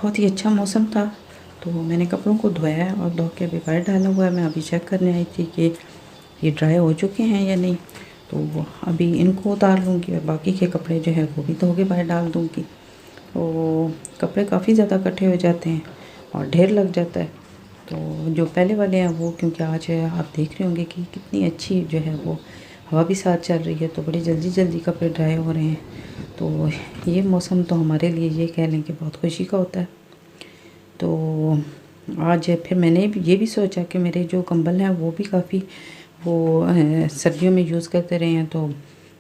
बहुत ही अच्छा मौसम था, तो मैंने कपड़ों को धोया है और धो के अभी बाहर डाला हुआ है। मैं अभी चेक करने आई थी कि ये ड्राई हो चुके हैं या नहीं, तो अभी इनको उतार लूँगी और बाकी के कपड़े जो है वो भी धो के बाहर डाल दूँगी। तो कपड़े काफ़ी ज़्यादा इकट्ठे हो जाते हैं और ढेर लग जाता है। तो जो पहले वाले हैं वो, क्योंकि आज आप देख रहे होंगे कि कितनी अच्छी जो है वो हवा भी साथ चल रही है, तो बड़ी जल्दी जल्दी कपड़े ड्राई हो रहे हैं। तो ये मौसम तो हमारे लिए ये कह लें कि बहुत खुशी का होता है। तो आज फिर मैंने ये भी सोचा कि मेरे जो कंबल हैं वो भी काफ़ी वो सर्दियों में यूज़ करते रहे हैं, तो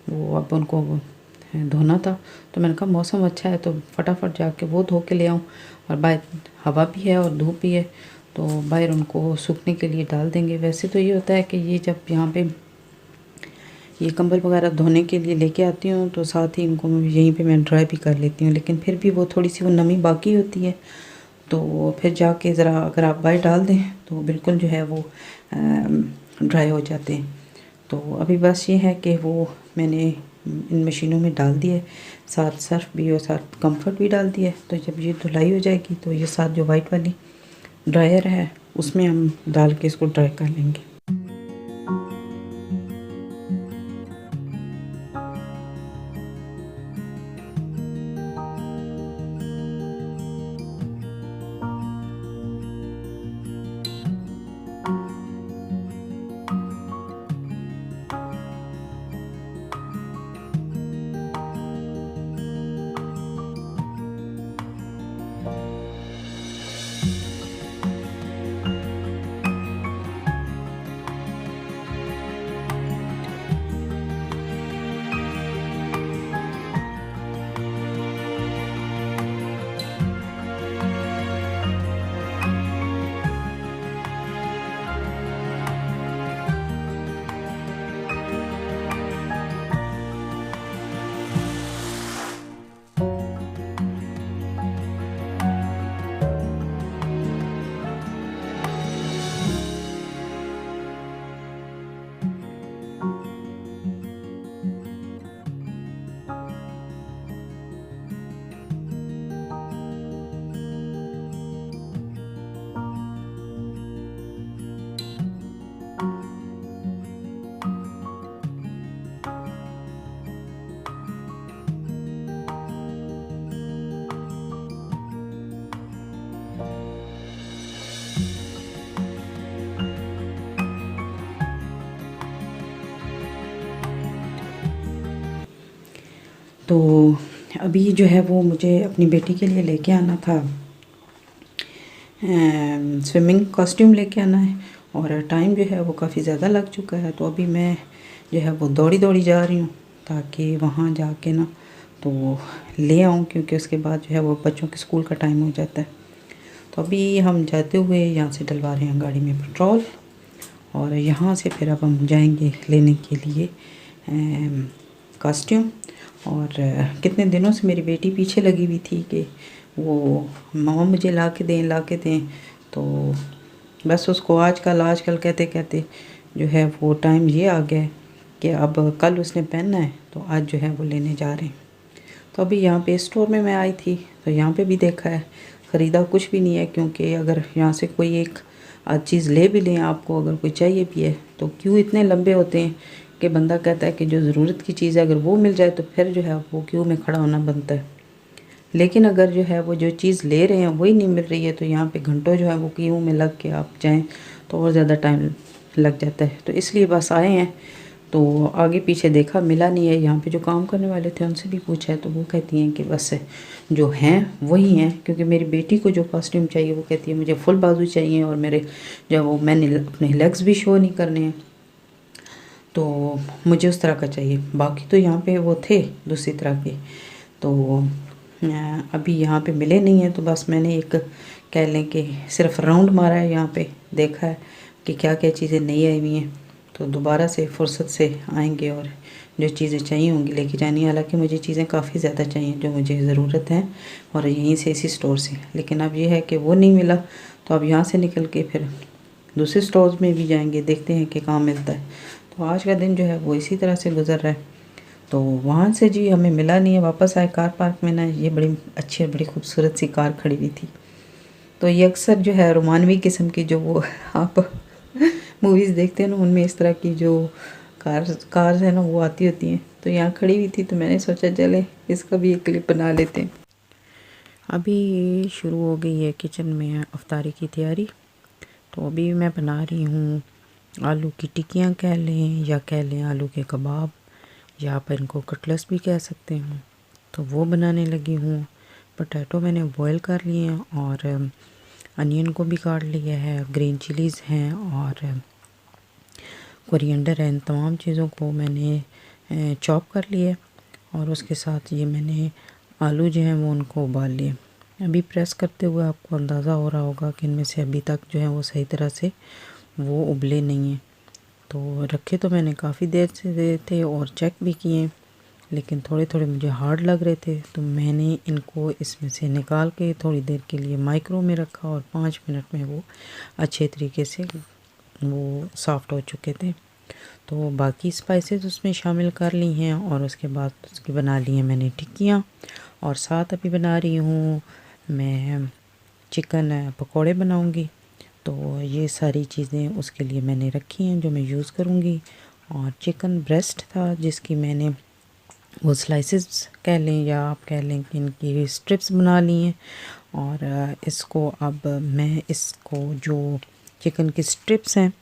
वो अब उनको धोना था। तो मैंने कहा मौसम अच्छा है तो फटाफट जाके वो धो के ले आऊँ, और बाहर हवा भी है और धूप भी है, तो बाहर उनको सूखने के लिए डाल देंगे। वैसे तो ये होता है कि ये जब यहाँ पे ये कंबल वगैरह धोने के लिए लेके आती हूँ तो साथ ही इनको यहीं पे मैं ड्राई भी कर लेती हूँ, लेकिन फिर भी वो थोड़ी सी वो नमी बाकी होती है, तो फिर जाके ज़रा अगर आप बाहर डाल दें तो बिल्कुल जो है वो ड्राई हो जाते हैं। तो अभी बस ये है कि वो मैंने इन मशीनों में डाल दिए, साथ सर्फ भी और साथ कंफर्ट भी डाल दिए। तो जब ये धुलाई हो जाएगी तो ये साथ जो वाइट वाली ड्रायर है उसमें हम डाल के इसको ड्राई कर लेंगे। तो अभी जो है वो मुझे अपनी बेटी के लिए लेके आना था, स्विमिंग कॉस्ट्यूम लेके आना है, और टाइम जो है वो काफ़ी ज़्यादा लग चुका है। तो अभी मैं जो है वो दौड़ी दौड़ी जा रही हूँ ताकि वहाँ जाके ना तो ले आऊँ, क्योंकि उसके बाद जो है वो बच्चों के स्कूल का टाइम हो जाता है। तो अभी हम जाते हुए यहाँ से डलवा रहे हैं गाड़ी में पेट्रोल, और यहाँ से फिर अब हम जाएंगे लेने के लिए कॉस्ट्यूम। और कितने दिनों से मेरी बेटी पीछे लगी हुई थी कि वो मम्मा मुझे ला के दें, तो बस उसको आजकल कहते कहते जो है वो टाइम ये आ गया है कि अब कल उसने पहनना है, तो आज जो है वो लेने जा रहे हैं। तो अभी यहाँ पे स्टोर में मैं आई थी, तो यहाँ पे भी देखा है, ख़रीदा कुछ भी नहीं है, क्योंकि अगर यहाँ से कोई एक आज चीज़ ले भी लें, आपको अगर कोई चाहिए भी है, तो क्यों इतने लंबे होते हैं कि बंदा कहता है कि जो ज़रूरत की चीज़ है अगर वो मिल जाए तो फिर जो है वो क्यों में खड़ा होना बनता है। लेकिन अगर जो है वो जो चीज़ ले रहे हैं वही नहीं मिल रही है, तो यहाँ पे घंटों जो है वो क्यों में लग के आप जाएं तो और ज़्यादा टाइम लग जाता है। तो इसलिए बस आए हैं, तो आगे पीछे देखा मिला नहीं है। यहाँ पे जो काम करने वाले थे उनसे भी पूछा है, तो वो कहती हैं कि बस जो हैं वही हैं, क्योंकि मेरी बेटी को जो कॉस्ट्यूम चाहिए वो कहती है मुझे फुल बाजू चाहिए, और मेरे जो वो मैंने अपने लेग्स भी शो नहीं करने हैं, तो मुझे उस तरह का चाहिए। बाकी तो यहाँ पे वो थे दूसरी तरह के, तो अभी यहाँ पे मिले नहीं हैं। तो बस मैंने एक कह लें कि सिर्फ राउंड मारा है, यहाँ पे देखा है कि क्या क्या चीज़ें नई आई हुई हैं, तो दोबारा से फुर्सत से आएंगे और जो चीज़ें चाहिए होंगी लेके जानी है। हालांकि मुझे चीज़ें काफ़ी ज़्यादा चाहिए जो मुझे ज़रूरत है, और यहीं से इसी स्टोर से, लेकिन अब ये है कि वो नहीं मिला, तो अब यहाँ से निकल के फिर दूसरे स्टोर्स में भी जाएंगे, देखते हैं कि कहाँ मिलता है। तो आज का दिन जो है वो इसी तरह से गुजर रहा है। तो वहाँ से जी हमें मिला नहीं है, वापस आए कार पार्क में ना, ये बड़ी अच्छी और बड़ी खूबसूरत सी कार खड़ी हुई थी। तो ये अक्सर जो है रोमानवी किस्म की जो वो आप मूवीज़ देखते हैं ना, उनमें इस तरह की जो कार्स है ना वो आती होती हैं। तो यहाँ खड़ी हुई थी तो मैंने सोचा चले इसका भी एक क्लिप बना लेते हैं। अभी शुरू हो गई है किचन में अफ्तारी की तैयारी। तो अभी मैं बना रही हूँ आलू की टिक्कियाँ कह लें, या कह लें आलू के कबाब, या आप इनको कटलेट्स भी कह सकते हैं। तो वो बनाने लगी हूँ। पोटैटो मैंने बॉईल कर लिए हैं और अनियन को भी काट लिया है, ग्रीन चिलीज़ हैं और कोरिएंडर है। इन तमाम चीज़ों को मैंने चॉप कर लिया और उसके साथ ये मैंने आलू जो हैं वो उनको उबाल लिए। अभी प्रेस करते हुए आपको अंदाज़ा हो रहा होगा कि इनमें से अभी तक जो है वो सही तरह से वो उबले नहीं हैं। तो रखे तो मैंने काफ़ी देर से थे और चेक भी किए, लेकिन थोड़े थोड़े मुझे हार्ड लग रहे थे। तो मैंने इनको इसमें से निकाल के थोड़ी देर के लिए माइक्रो में रखा और 5 मिनट में वो अच्छे तरीके से वो सॉफ्ट हो चुके थे। तो बाकी स्पाइसेस उसमें शामिल कर ली हैं और उसके बाद उसकी बना ली हैं मैंने टिक्कियाँ। और साथ अभी बना रही हूँ मैं चिकन पकोड़े बनाऊँगी। तो ये सारी चीज़ें उसके लिए मैंने रखी हैं जो मैं यूज़ करूँगी। और चिकन ब्रेस्ट था जिसकी मैंने वो स्लाइसेस कह लें या आप कह लें कि इनकी स्ट्रिप्स बना ली हैं। और इसको अब मैं इसको जो चिकन की स्ट्रिप्स हैं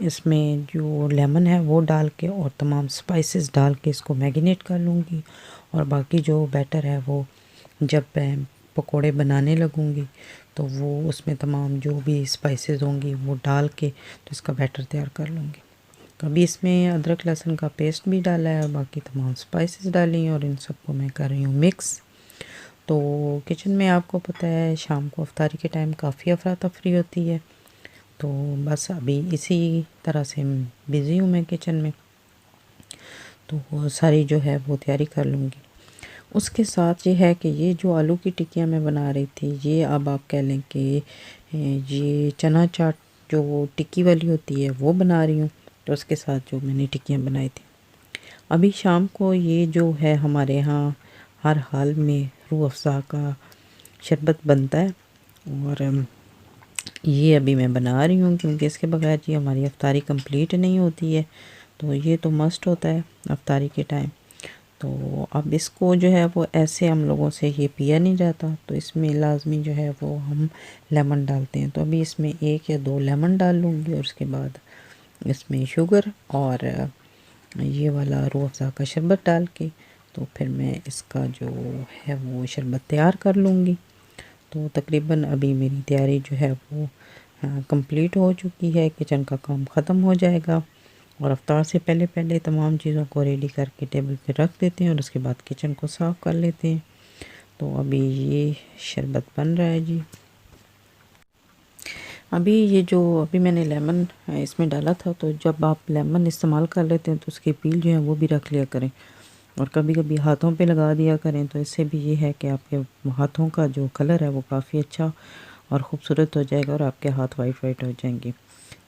इसमें जो लेमन है वो डाल के और तमाम स्पाइसेस डाल के इसको मैरिनेट कर लूँगी। और बाकी जो बैटर है वो जब मैं पकोड़े बनाने लगूँगी तो वो उसमें तमाम जो भी स्पाइसेस होंगी वो डाल के तो इसका बैटर तैयार कर लूँगी। कभी इसमें अदरक लहसुन का पेस्ट भी डाला है और बाकी तमाम स्पाइसेस डाली हैं और इन सबको मैं कर रही हूँ मिक्स। तो किचन में आपको पता है शाम को अफ्तारी के टाइम काफ़ी अफरा तफरी होती है। तो बस अभी इसी तरह से बिज़ी हूँ मैं किचन में। तो सारी जो है वो तैयारी कर लूँगी। उसके साथ ये है कि ये जो आलू की टिक्कियाँ मैं बना रही थी ये अब आप कह लें कि ये चना चाट जो टिक्की वाली होती है वो बना रही हूँ। तो उसके साथ जो मैंने टिक्कियाँ बनाई थी अभी शाम को ये जो है हमारे यहाँ हर हाल में रूह अफ़ज़ा का शरबत बनता है। और ये अभी मैं बना रही हूँ क्योंकि इसके बगैर जी हमारी अफ्तारी कंप्लीट नहीं होती है। तो ये तो मस्ट होता है अफ्तारी के टाइम। तो अब इसको जो है वो ऐसे हम लोगों से ये पिया नहीं जाता, तो इसमें लाजमी जो है वो हम लेमन डालते हैं। तो अभी इसमें 1 या 2 लेमन डाल लूँगी और उसके बाद इसमें शुगर और ये वाला रूह अफ़ज़ा का शरबत डाल के तो फिर मैं इसका जो है वो शरबत तैयार कर लूँगी। तो तकरीबन अभी मेरी तैयारी जो है वो कंप्लीट हो चुकी है। किचन का काम ख़त्म हो जाएगा और अफ्तार से पहले पहले तमाम चीज़ों को रेडी करके टेबल पे रख देते हैं और उसके बाद किचन को साफ़ कर लेते हैं। तो अभी ये शरबत बन रहा है जी। अभी ये जो अभी मैंने लेमन इसमें डाला था, तो जब आप लेमन इस्तेमाल कर लेते हैं तो उसकी पील जो है वो भी रख लिया करें और कभी कभी हाथों पे लगा दिया करें। तो इससे भी ये है कि आपके हाथों का जो कलर है वो काफ़ी अच्छा और ख़ूबसूरत हो जाएगा और आपके हाथ वाइट वाइट हो जाएंगे।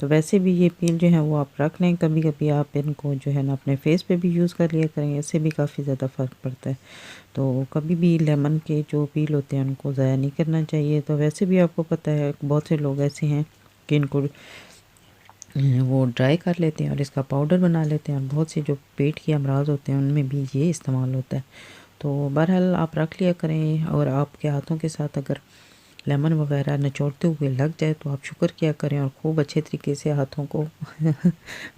तो वैसे भी ये पील जो है वो आप रख लें, कभी कभी आप इनको जो है ना अपने फेस पे भी यूज़ कर लिया करें, इससे भी काफ़ी ज़्यादा फ़र्क पड़ता है। तो कभी भी लेमन के जो पील होते हैं उनको ज़ाया नहीं करना चाहिए। तो वैसे भी आपको पता है बहुत से लोग ऐसे हैं कि इनको वो ड्राई कर लेते हैं और इसका पाउडर बना लेते हैं और बहुत से जो पेट के अमराज होते हैं उनमें भी ये इस्तेमाल होता है। तो बहरहाल आप रख लिया करें और आपके हाथों के साथ अगर लेमन वगैरह निचोड़ते हुए लग जाए तो आप शुक्र किया करें और खूब अच्छे तरीके से हाथों को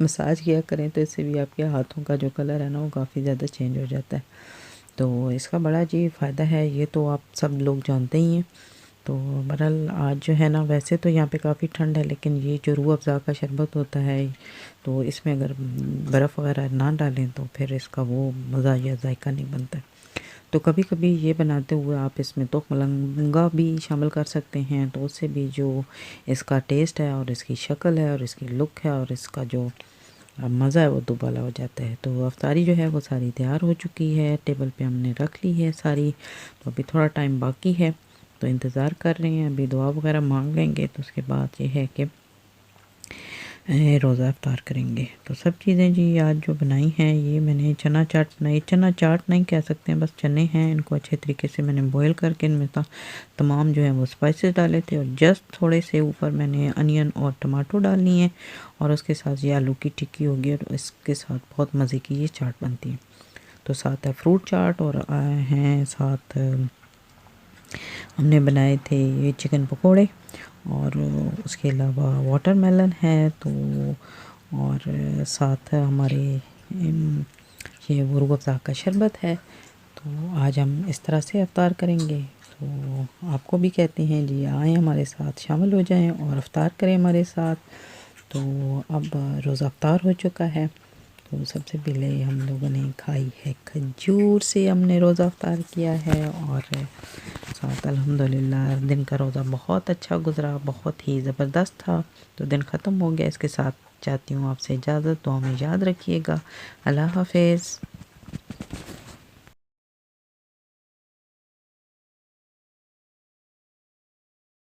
मसाज किया करें। तो इससे भी आपके हाथों का जो कलर है ना वो काफ़ी ज़्यादा चेंज हो जाता है। तो इसका बड़ा जी फ़ायदा है, ये तो आप सब लोग जानते ही हैं। तो बहरहाल आज जो है ना वैसे तो यहाँ पे काफ़ी ठंड है, लेकिन ये जो रूह अफ़ज़ा का शरबत होता है तो इसमें अगर बर्फ़ वगैरह ना डालें तो फिर इसका वो मज़ा या जायका नहीं बनता है। तो कभी कभी ये बनाते हुए आप इसमें तो मलंगा भी शामिल कर सकते हैं, तो उससे भी जो इसका टेस्ट है और इसकी शक्ल है और इसकी लुक है और इसका जो मज़ा है वो दुबाला हो जाता है। तो अफ्तारी जो है वो सारी तैयार हो चुकी है, टेबल पे हमने रख ली है सारी। तो अभी थोड़ा टाइम बाकी है तो इंतज़ार कर रहे हैं, अभी दुआ वगैरह मांग लेंगे तो उसके बाद ये है कि रोज़ा इफ्तार करेंगे। तो सब चीज़ें जी आज जो बनाई हैं, ये मैंने चना चाट बनाई, चना चाट नहीं कह सकते हैं, बस चने हैं, इनको अच्छे तरीके से मैंने बॉईल करके इनमें तमाम जो है वो स्पाइसेस डाले थे और जस्ट थोड़े से ऊपर मैंने अनियन और टमाटो डाल लिए और उसके साथ ये आलू की टिक्की होगी और इसके साथ बहुत मज़े की ये चाट बनती है। तो साथ है फ्रूट चाट और हैं साथ हमने बनाए थे ये चिकन पकोड़े और उसके अलावा वाटरमेलन है। तो और साथ हमारे ये रूह अफ़ज़ा का शरबत है। तो आज हम इस तरह से इफ्तार करेंगे। तो आपको भी कहते हैं जी आएँ हमारे साथ शामिल हो जाएं और इफ्तार करें हमारे साथ। तो अब रोज़ा इफ्तार हो चुका है। तो सबसे पहले हम लोगों ने खाई है खजूर से, हमने रोज़ा इफ्तार किया है और साथ अल्हम्दुलिल्लाह दिन का रोज़ा बहुत अच्छा गुज़रा, बहुत ही ज़बरदस्त था। तो दिन ख़त्म हो गया, इसके साथ चाहती हूँ आपसे इजाज़त, दुआ में याद रखिएगा। अल्लाह हाफ़िज़।